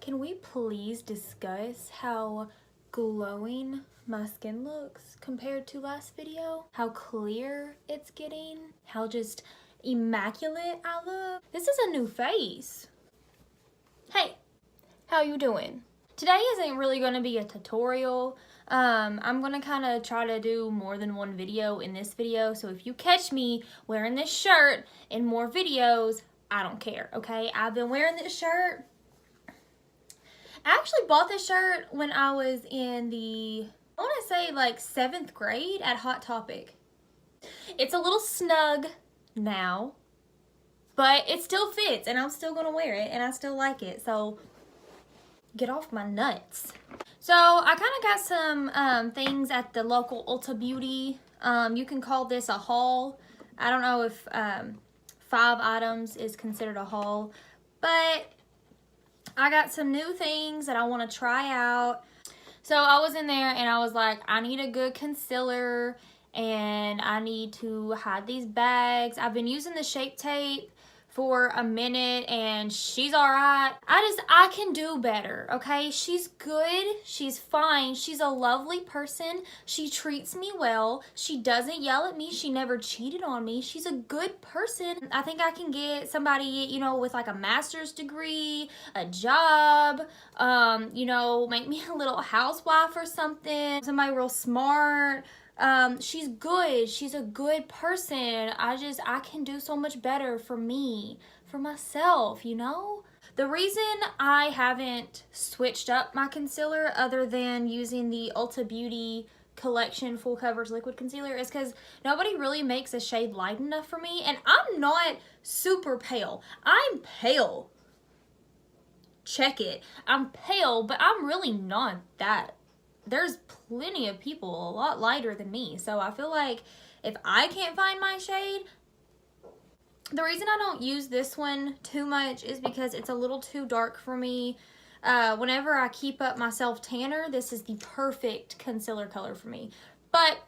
Can we please discuss how glowing my skin looks compared to last video? How clear it's getting? How just immaculate I look? This is a new face. Hey, how you doing? Today isn't really going to be a tutorial. I'm going to kind of try to do more than one video in this video. So if you catch me wearing this shirt in more videos, I don't care, okay? I've been wearing this shirt. I actually bought this shirt when I was in I want to say like 7th grade at Hot Topic. It's a little snug now, but it still fits and I'm still going to wear it and I still like it. So get off my nuts. So I kind of got some things at the local Ulta Beauty. You can call this a haul. I don't know if 5 items is considered a haul, but I got some new things that I want to try out. So I was in there and I was like, I need a good concealer and I need to hide these bags. I've been using the Shape Tape for a minute and she's all right. I can do better, okay? She's good. She's fine. She's a lovely person. She treats me well. She doesn't yell at me. She never cheated on me. She's a good person. I think I can get somebody, you know, with like a master's degree, a job, you know, make me a little housewife or something. Somebody real smart. She's good. She's a good person. I can do so much better for me, for myself, you know? The reason I haven't switched up my concealer other than using the Ulta Beauty Collection Full Coverage Liquid Concealer is because nobody really makes a shade light enough for me, and I'm not super pale. I'm pale. Check it. I'm pale, but I'm really not that. There's plenty of people a lot lighter than me. So I feel like if I can't find my shade, the reason I don't use this one too much is because it's a little too dark for me. Whenever I keep up my self-tanner, this is the perfect concealer color for me. But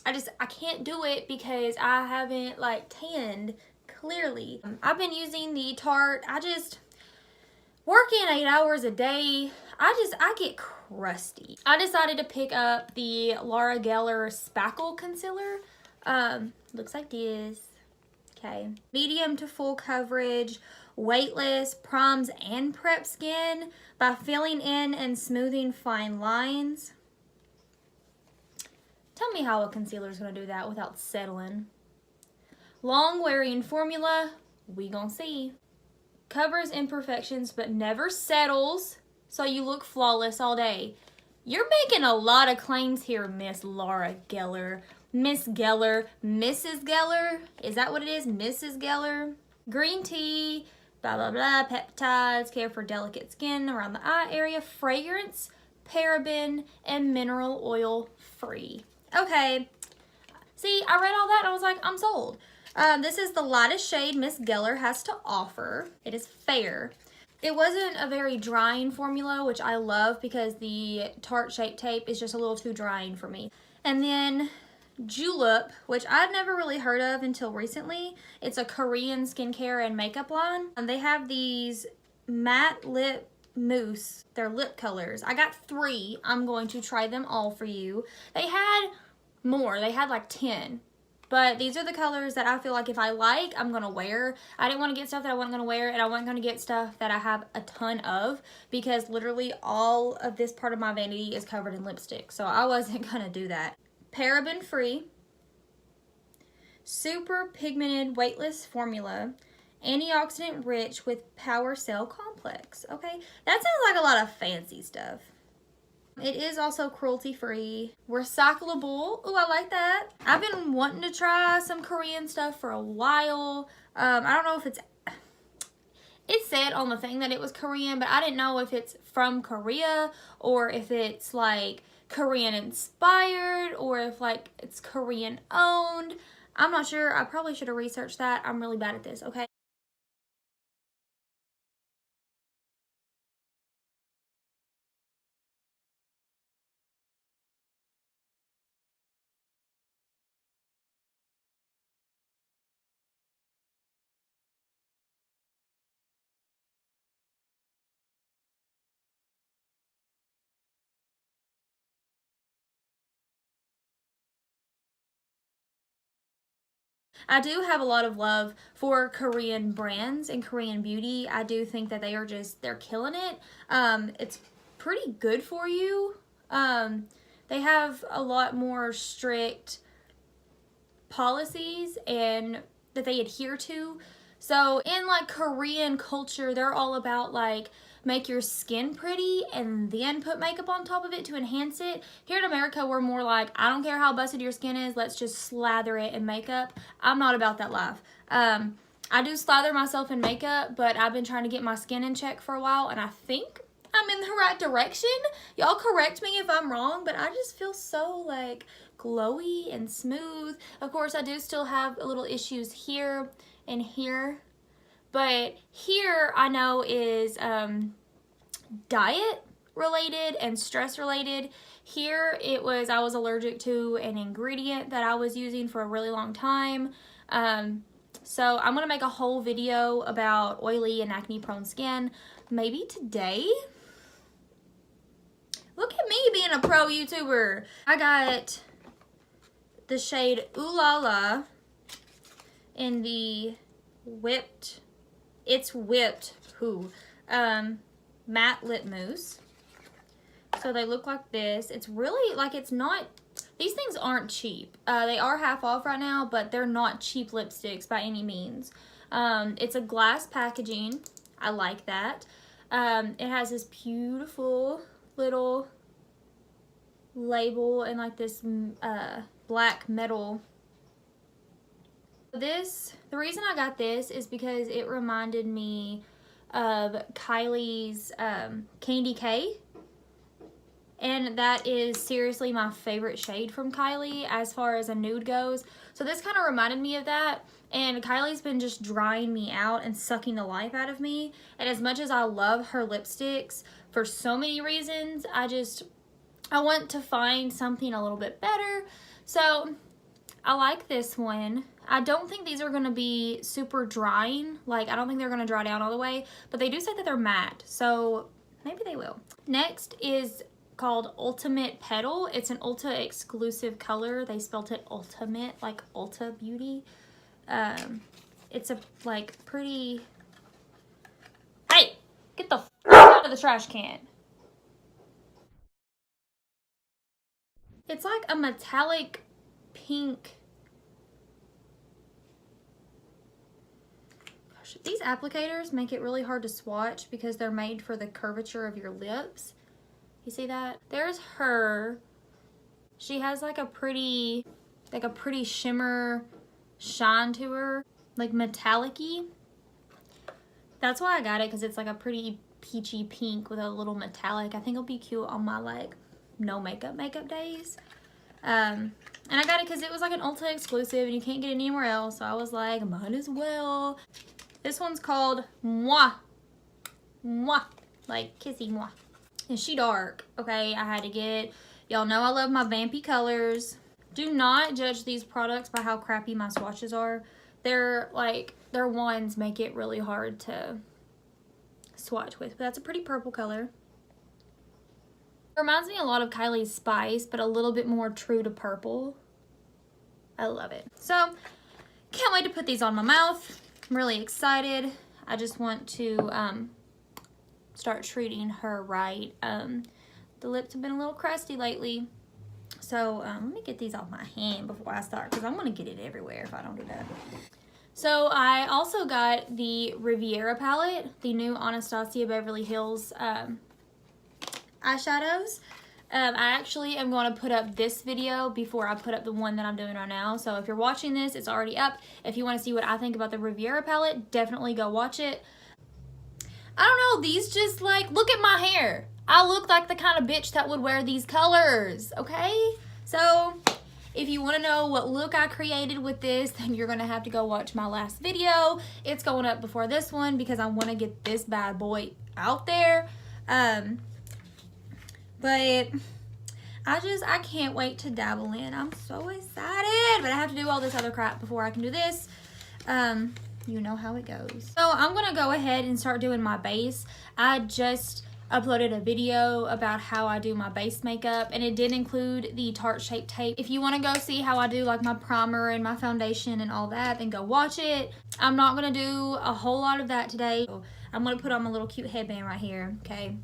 I can't do it because I haven't like tanned clearly. I've been using the Tarte. Working 8 hours a day, I get crusty. I decided to pick up the Laura Geller Spackle Concealer. Looks like this. Okay. Medium to full coverage, weightless, primes and prep skin by filling in and smoothing fine lines. Tell me how a concealer is going to do that without settling. Long wearing formula, we gonna see. Covers imperfections but never settles, so you look flawless all day. You're making a lot of claims here, Miss Laura Geller. Miss Geller. Mrs. Geller? Is that what it is? Mrs. Geller? Green tea, blah, blah, blah, peptides, care for delicate skin around the eye area, fragrance, paraben, and mineral oil free. Okay. See, I read all that and I was like, I'm sold. This is the lightest shade Miss Geller has to offer. It is fair. It wasn't a very drying formula, which I love because the Tarte Shape Tape is just a little too drying for me. And then Julep, which I'd never really heard of until recently. It's a Korean skincare and makeup line. And they have these matte lip mousse. They're lip colors. I got 3. I'm going to try them all for you. They had more. They had like 10. But these are the colors that I feel like if I like, I'm going to wear. I didn't want to get stuff that I wasn't going to wear, and I wasn't going to get stuff that I have a ton of because literally all of this part of my vanity is covered in lipstick. So I wasn't going to do that. Paraben free. Super pigmented weightless formula. Antioxidant rich with power cell complex. Okay, that sounds like a lot of fancy stuff. It is also cruelty-free, recyclable. Ooh, I like that. I've been wanting to try some Korean stuff for a while. I don't know if it said on the thing that it was Korean, but I didn't know if it's from Korea or if it's like Korean inspired or if like it's Korean owned. I'm not sure. I probably should have researched that. I'm really bad at this, okay? I do have a lot of love for Korean brands and Korean beauty. I do think that they're killing it. It's pretty good for you. They have a lot more strict policies and that they adhere to. So in like Korean culture, they're all about like make your skin pretty and then put makeup on top of it to enhance it. Here in America, we're more like, I don't care how busted your skin is, let's just slather it in makeup. I'm not about that life. I do slather myself in makeup, but I've been trying to get my skin in check for a while, and I think I'm in the right direction. Y'all correct me if I'm wrong, but I just feel so like glowy and smooth. Of course, I do still have a little issues here and here, but here I know is diet related and stress related. Here I was allergic to an ingredient that I was using for a really long time. So I'm gonna make a whole video about oily and acne prone skin maybe today. Look at me being a pro YouTuber. I got the shade Ooh La La in the whipped matte lip mousse. So they look like this. It's really like, it's not, these things aren't cheap. They are half off right now, but they're not cheap lipsticks by any means. It's a glass packaging. I like that. It has this beautiful little label and like this black metal. The reason I got this is because it reminded me of Kylie's Candy K, and that is seriously my favorite shade from Kylie as far as a nude goes. So this kind of reminded me of that, and Kylie's been just drying me out and sucking the life out of me. And as much as I love her lipsticks for so many reasons, I want to find something a little bit better. So I like this one. I don't think these are going to be super drying. Like, I don't think they're going to dry down all the way, but they do say that they're matte, so maybe they will. Next is called Ultimate Petal. It's an Ulta exclusive color. They spelt it Ultimate, like Ulta Beauty. It's a like pretty, hey, get the f out of the trash can. It's like a metallic pink. Gosh, these applicators make it really hard to swatch because they're made for the curvature of your lips. You see that? There's her. She has like a pretty shimmer shine to her, like metallic-y. That's why I got it, because it's like a pretty peachy pink with a little metallic. I think it'll be cute on my like no makeup days. And I got it because it was like an Ulta exclusive and you can't get it anywhere else, so I was like, might as well. This one's called Moi. Moi. Like kissy moi. And she dark, okay? I had to get, y'all know I love my vampy colors. Do not judge these products by how crappy my swatches are. Their wands make it really hard to swatch with, but that's a pretty purple color. It reminds me a lot of Kylie's Spice, but a little bit more true to purple. I love it. So, can't wait to put these on my mouth. I'm really excited. I just want to start treating her right. The lips have been a little crusty lately. So, let me get these off my hand before I start, because I'm going to get it everywhere if I don't do that. So, I also got the Riviera Palette, the new Anasazi Beverly Hills eyeshadows. I actually am going to put up this video before I put up the one that I'm doing right now. So if you're watching this, it's already up. If you want to see what I think about the Riviera palette, definitely go watch it. I don't know, these just like, look at my hair. I look like the kind of bitch that would wear these colors, okay? So if you want to know what look I created with this, then you're going to have to go watch my last video. It's going up before this one because I want to get this bad boy out there. But I can't wait to dabble in. I'm so excited, but I have to do all this other crap before I can do this. You know how it goes. So I'm gonna go ahead and start doing my base. I just uploaded a video about how I do my base makeup, and it did include the Tarte Shape Tape. If you want to go see how I do like my primer and my foundation and all that, then go watch it. I'm not going to do a whole lot of that today. I'm going to put on my little cute headband right here, okay?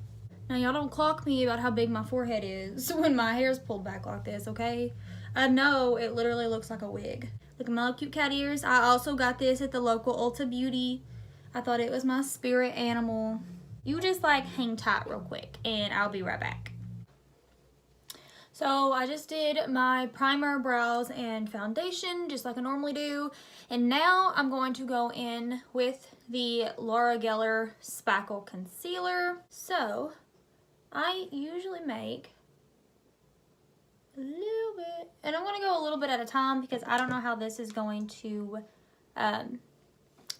Now y'all don't clock me about how big my forehead is when my hair's pulled back like this, okay? I know it literally looks like a wig. Look at my little cute cat ears. I also got this at the local Ulta Beauty. I thought it was my spirit animal. You just like hang tight real quick and I'll be right back. So I just did my primer, brows, and foundation just like I normally do. And now I'm going to go in with the Laura Geller Spackle Concealer. So I usually make a little bit, and I'm going to go a little bit at a time because I don't know how this is going to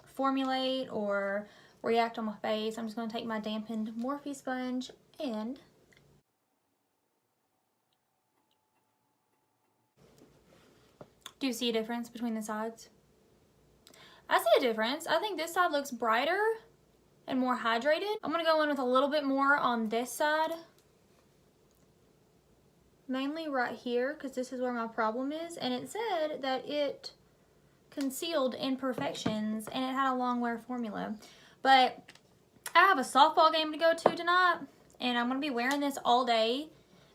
formulate or react on my face. I'm just going to take my dampened Morphe sponge and do you see a difference between the sides? I see a difference. I think this side looks brighter and more hydrated. I'm going to go in with a little bit more on this side. Mainly right here because this is where my problem is. And it said that it concealed imperfections and it had a long wear formula. But I have a softball game to go to tonight. And I'm going to be wearing this all day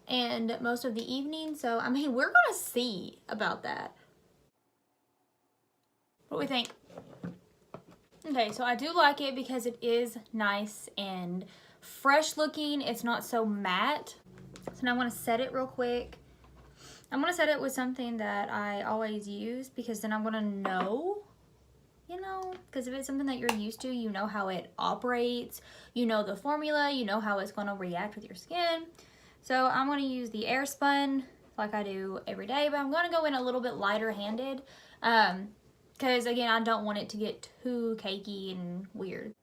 and most of the evening. So, I mean, we're going to see about that. What do we think? Okay, so I do like it because it is nice and fresh looking. It's not so matte. So now I want to set it real quick. I'm going to set it with something that I always use because then I'm going to know, you know, because if it's something that you're used to, you know how it operates, you know the formula, you know how it's going to react with your skin. So I'm going to use the Airspun like I do every day, but I'm going to go in a little bit lighter handed. Because, again, I don't want it to get too cakey and weird.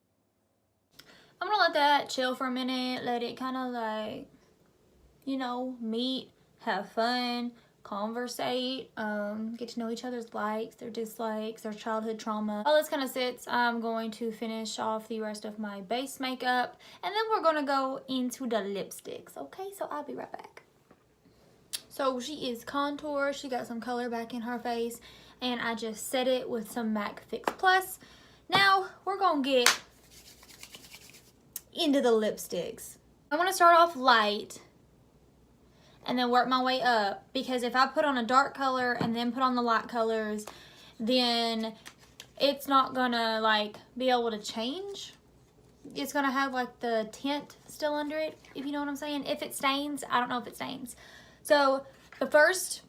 I'm going to let that chill for a minute. Let it kind of, like, you know, meet, have fun, conversate, get to know each other's likes, their dislikes, their childhood trauma. All this kind of sits. I'm going to finish off the rest of my base makeup. And then we're going to go into the lipsticks. Okay, so I'll be right back. So she is contour. She got some color back in her face. And I just set it with some MAC Fix Plus. Now, we're going to get into the lipsticks. I want to start off light and then work my way up. Because if I put on a dark color and then put on the light colors, then it's not going to, like, be able to change. It's going to have, like, the tint still under it, if you know what I'm saying. If it stains, I don't know if it stains. So, the first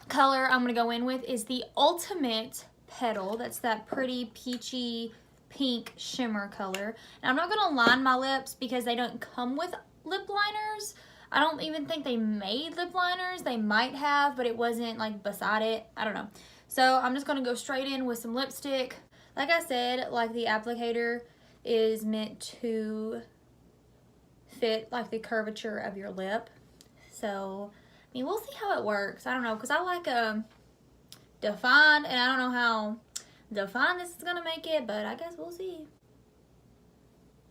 color I'm going to go in with is the Ultimate Petal. That's that pretty peachy pink shimmer color. And I'm not going to line my lips because they don't come with lip liners. I don't even think they made lip liners. They might have, but it wasn't like beside it. I don't know. So I'm just going to go straight in with some lipstick. Like I said, like the applicator is meant to fit like the curvature of your lip. So I mean, we'll see how it works. I don't know, because I like defined, and I don't know how defined this is going to make it, but I guess we'll see.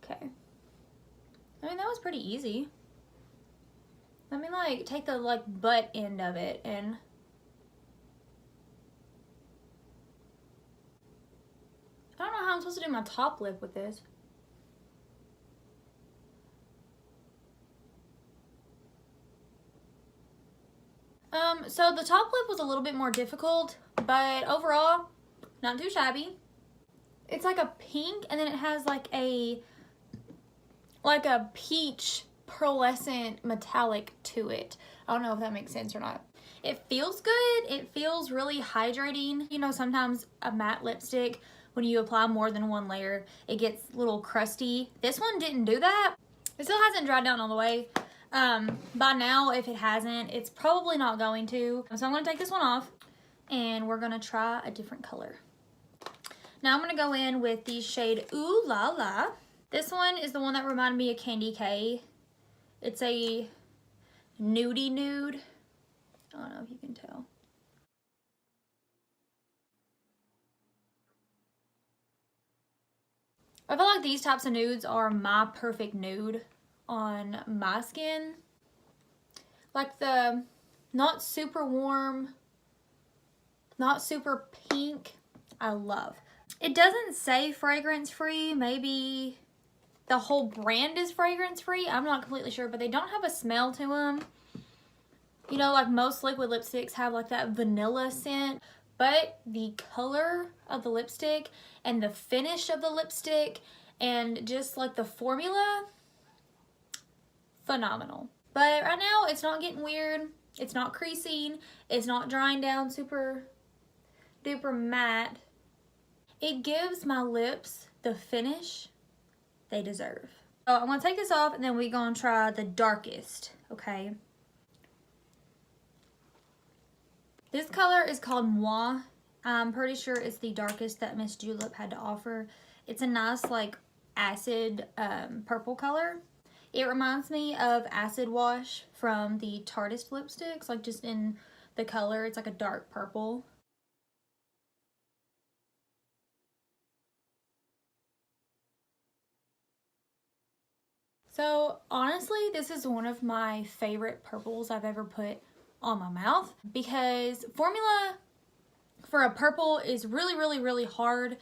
Okay. I mean, that was pretty easy. Let me, like, take the, like, butt end of it, and I don't know how I'm supposed to do my top lip with this. So the top lip was a little bit more difficult, but overall, not too shabby. It's like a pink, and then it has like a peach pearlescent metallic to it. I don't know if that makes sense or not. It feels good. It feels really hydrating. You know, sometimes a matte lipstick, when you apply more than one layer, it gets a little crusty. This one didn't do that. It still hasn't dried down all the way. By now, if it hasn't, it's probably not going to. So I'm going to take this one off and we're going to try a different color. Now I'm going to go in with the shade Ooh La La. This one is the one that reminded me of Candy K. It's a nudie nude. I don't know if you can tell. I feel like these types of nudes are my perfect nude. on my skin. Like the not super warm, not super pink, I love. It doesn't say fragrance free. Maybe the whole brand is fragrance free. I'm not completely sure, but they don't have a smell to them. You know, like most liquid lipsticks have like that vanilla scent, but the color of the lipstick and the finish of the lipstick and just like the formula, phenomenal. But right now it's not getting weird. It's not creasing. It's not drying down super duper matte. It gives my lips the finish they deserve. So I'm gonna take this off and then we're gonna try the darkest, okay? This color is called Moi. I'm pretty sure it's the darkest that Miss Julep had to offer. It's a nice like acid purple color. It reminds me of Acid Wash from the Tarteist lipsticks, like just in the color. It's like a dark purple. So honestly, this is one of my favorite purples I've ever put on my mouth because formula for a purple is really hard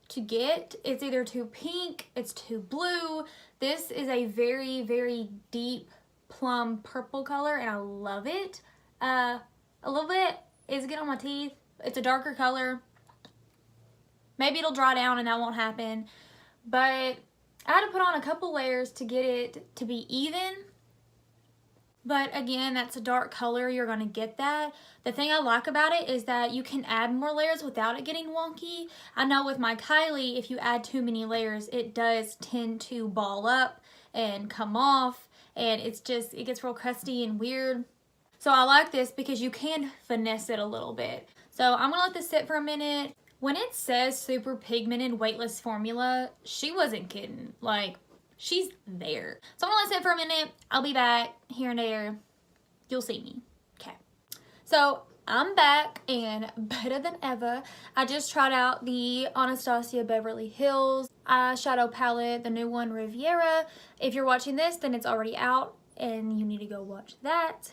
to get. It's either too pink, it's too blue. This is a very deep plum purple color and I love it. A little bit is getting on my teeth. It's a darker color. Maybe it'll dry down and that won't happen, but I had to put on a couple layers to get it to be even. But again, that's a dark color. You're going to get that. The thing I like about it is that you can add more layers without it getting wonky. I know with my Kylie, if you add too many layers, it does tend to ball up and come off. And it gets real crusty and weird. So I like this because you can finesse it a little bit. So I'm going to let this sit for a minute. When it says super pigmented weightless formula, she wasn't kidding. Like, she's there. So I'm gonna let it sit for a minute. I'll be back here and there. You'll see me. Okay. So I'm back and better than ever. I just tried out the Anasazi Beverly Hills eyeshadow palette, the new one, Riviera. If you're watching this, then it's already out and you need to go watch that.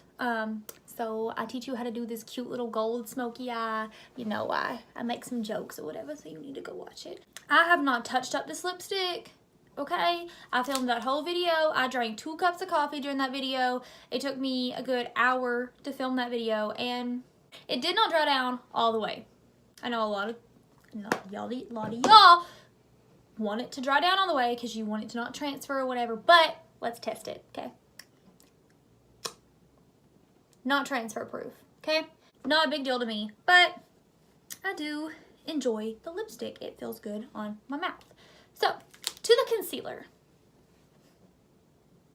So I teach you how to do this cute little gold smoky eye. You know, I make some jokes or whatever, so you need to go watch it. I have not touched up this lipstick, okay? I filmed that whole video. I drank 2 cups of coffee during that video. It took me a good hour to film that video, and it did not dry down all the way. I know a lot of y'all want it to dry down all the way because you want it to not transfer or whatever, but let's test it, okay? Not transfer proof, okay? Not a big deal to me, but I do enjoy the lipstick. It feels good on my mouth. So, to the concealer.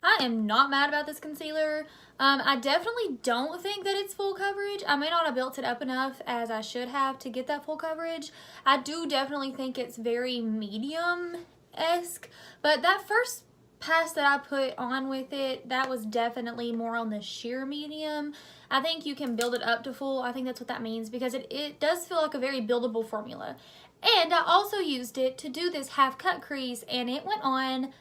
I am not mad about this concealer. I definitely don't think that it's full coverage. I may not have built it up enough as I should have to get that full coverage. I do definitely think it's very medium-esque, but that first pass that I put on with it, that was definitely more on the sheer medium. I think you can build it up to full. I think that's what that means because it does feel like a very buildable formula. And I also used it to do this half cut crease and it went on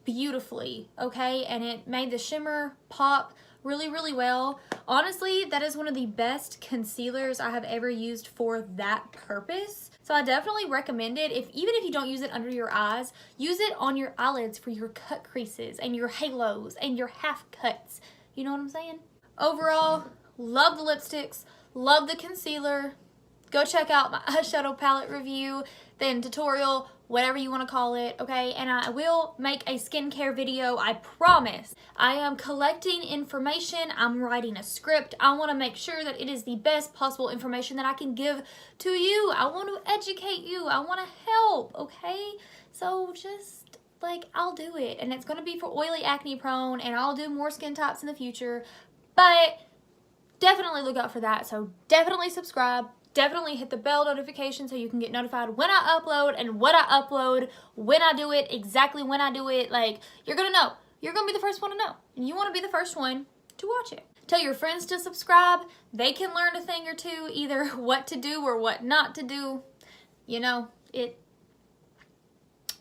beautifully, okay? And it made the shimmer pop really well. Honestly, that is one of the best concealers I have ever used for that purpose. So I definitely recommend it. Even if you don't use it under your eyes, use it on your eyelids for your cut creases and your halos and your half cuts. You know what I'm saying? Overall, love the lipsticks, love the concealer. Go check out my eyeshadow palette review, then tutorial, whatever you want to call it, okay? And I will make a skincare video, I promise. I am collecting information. I'm writing a script. I want to make sure that it is the best possible information that I can give to you. I want to educate you. I want to help, okay? So just, like, I'll do it. And it's going to be for oily, acne prone, and I'll do more skin types in the future. But definitely look out for that. So definitely subscribe. Definitely hit the bell notification so you can get notified when I upload and what I upload, when I do it, exactly when I do it. Like, you're going to know. You're going to be the first one to know. And you want to be the first one to watch it. Tell your friends to subscribe. They can learn a thing or two, either what to do or what not to do. You know,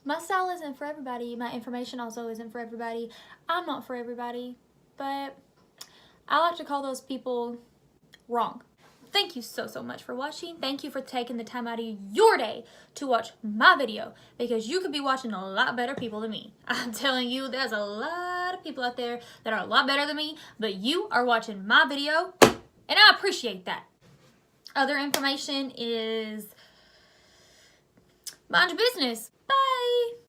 My style isn't for everybody. My information also isn't for everybody. I'm not for everybody, but I like to call those people wrong. Thank you so much for watching. Thank you for taking the time out of your day to watch my video, because you could be watching a lot better people than me. I'm telling you, there's a lot of people out there that are a lot better than me, but you are watching my video, and I appreciate that. Other information is mind your business. Bye.